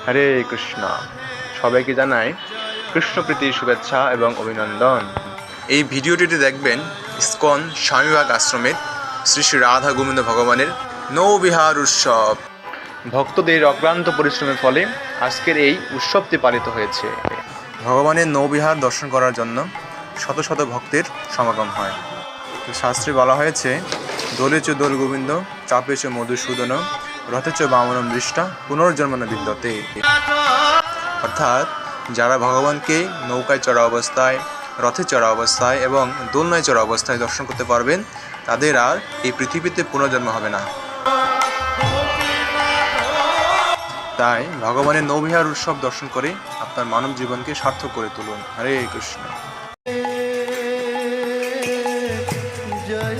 হরে কৃষ্ণ। সবাইকে জানাই কৃষ্ণপ্রীতির শুভেচ্ছা এবং অভিনন্দন। এই ভিডিওটিতে দেখবেন ইস্কন স্বামীবাগ আশ্রমের শ্রী শ্রী রাধা গোবিন্দ ভগবানের নৌবিহার উৎসব। ভক্তদের অক্লান্ত পরিশ্রমের ফলে আজকের এই উৎসবটি পালিত হয়েছে। ভগবানের নৌবিহার দর্শন করার জন্য শত শত ভক্তের সমাগম হয়। শাস্ত্রে বলা হয়েছে, দোলে চ দোল গোবিন্দ, চাপে চ মধুসূদন, রথে চ বামনম দৃষ্টা, পুনর্জন্মন বিদ্যতে। অর্থাৎ যারা ভগবানকে নৌকায় চড়া অবস্থায়, রথে চড়া অবস্থায় এবং দোলনায় চড়া অবস্থায় দর্শন করতে পারবেন, তাদের আর এই পৃথিবীতে পুনর্জন্ম হবে না। তাই ভগবানের নৌবিহার উৎসব দর্শন করে আপনার মানব জীবনকে সার্থক করে তুলুন। হরে কৃষ্ণ। জয়